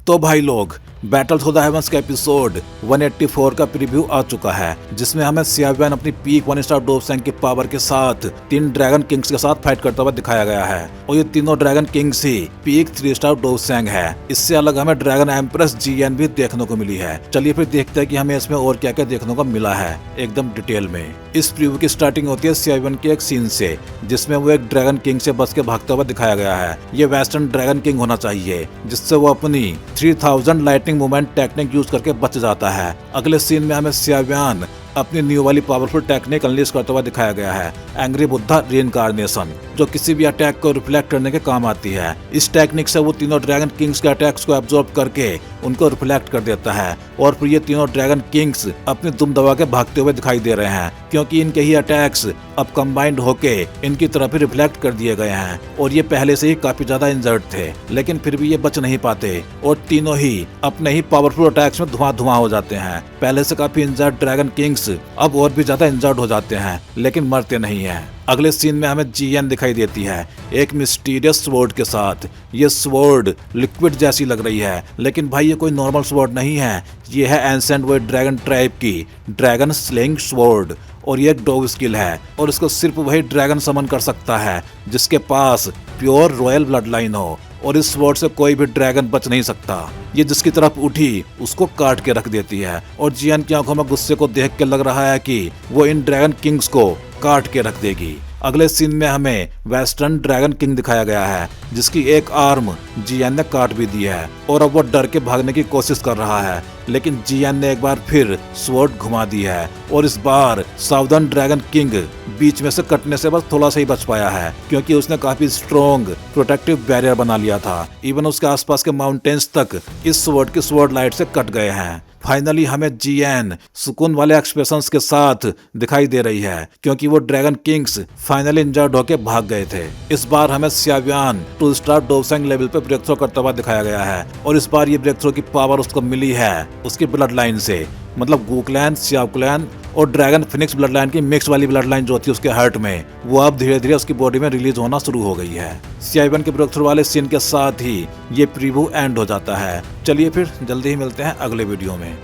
तो भाई लोग, बैटल थ्रू द हेवंस का एपिसोड 184 का प्रीव्यू आ चुका है, जिसमें हमें सियावियन अपनी पीक 1 स्टार डोपसेंग की पावर के साथ 3 ड्रैगन किंग्स के साथ फाइट करता हुआ दिखाया गया है। और ये तीनों ड्रैगन किंग्स ही पीक 3 स्टार डोपसेंग है। इससे अलग हमें ड्रैगन एम्प्रेस जीएन भी देखने को मिली है। चलिए फिर देखते हैं कि हमें इसमें और क्या क्या देखने को मिला है एकदम डिटेल में। इस प्रीव्यू की स्टार्टिंग होती है सियावियन के एक सीन से, जिसमें वो एक ड्रैगन किंग से बच के भागता हुआ दिखाया गया है। ये वेस्टर्न ड्रैगन किंग होना चाहिए, जिससे वो अपनी 3000 लाइटनिंग मूवमेंट टेक्निक यूज करके बच जाता है। अगले सीन में हमें सियावियन अपनी न्यू वाली पावरफुल टेक्निक अनलीश करता हुआ दिखाया गया है, एंग्री बुद्धा रीइंकार्नेशन, जो किसी भी अटैक को रिफ्लेक्ट करने के काम आती है। इस टेक्निक से वो तीनों ड्रैगन किंग्स के अटैक्स को एब्जॉर्ब करके उनको रिफ्लेक्ट कर देता है, और फिर ये तीनों ड्रैगन किंग्स अपनी दुम दबा के भागते हुए दिखाई दे रहे हैं, क्योंकि इनके ही अटैक्स अब कंबाइंड होके इनकी तरफ ही रिफ्लेक्ट कर दिए गए हैं। और ये पहले से ही काफी ज्यादा इंजर्ड थे, लेकिन फिर भी ये बच नहीं पाते और तीनों ही अपने ही पावरफुल अटैक्स में धुआं हो जाते हैं। पहले से काफी इंजर्ड ड्रैगन किंग्स अब और भी ज्यादा इंजर्ड हो जाते हैं, लेकिन मरते नहीं हैं। अगले सीन में हमें जीएन दिखाई देती है एक मिस्टीरियस स्वॉर्ड के साथ। ये स्वॉर्ड लिक्विड जैसी लग रही है, लेकिन भाई ये कोई नॉर्मल स्वॉर्ड नहीं है। ये है एंसेंट वर्ल्ड ड्रैगन ट्राइब की ड्रैगन स्लेइंग स्वॉर्ड, और ये एक डोव स्किल है, और इसको सिर्फ वही ड्रैगन समन कर सकता है जिसके पास प्योर रॉयल ब्लड लाइन हो, और इस स्वॉर्ड से कोई भी ड्रैगन बच नहीं सकता। ये जिसकी तरफ उठी उसको काट के रख देती है, और जियान की आंखों में गुस्से को देख के लग रहा है कि वो इन ड्रैगन किंग्स को काट के रख देगी। अगले सीन में हमें वेस्टर्न ड्रैगन किंग दिखाया गया है, जिसकी एक आर्म जियान ने काट भी दी है, और अब वो डर के भागने की कोशिश कर रहा है, लेकिन जियान ने एक बार फिर स्वॉर्ड घुमा दी है, और इस बार साउदर्न ड्रैगन किंग बीच में से कटने से बस थोड़ा सा ही बच पाया है, क्योंकि उसने काफी स्ट्रॉन्ग प्रोटेक्टिव बैरियर बना लिया था। इवन उसके आसपास के माउंटेन्स तक इस स्वॉर्ड की स्वॉर्ड लाइट से कट गए हैं। फाइनली हमें जीएन सुकून वाले एक्सप्रेशंस के साथ दिखाई दे रही है, क्योंकि वो ड्रैगन किंग्स फाइनली इंजर्ड होके भाग गए थे। इस बार हमें सियावियन 2 स्टार डोपसेंग लेवल पे ब्रेक थ्रू करता हुआ दिखाया गया है, और इस बार ये ब्रेक थ्रू की पावर उसको मिली है उसकी ब्लड लाइन से, मतलब गूक्लैन, सियाकुलैन और ड्रैगन फिनिक्स ब्लड लाइन की मिक्स वाली ब्लड लाइन जो थी उसके हार्ट में, वो अब धीरे धीरे उसकी बॉडी में रिलीज होना शुरू हो गई है। सियावियन के ब्रेक थ्रू वाले सीन के साथ ही ये प्रीव्यू एंड हो जाता है। चलिए फिर जल्दी ही मिलते हैं अगले वीडियो में।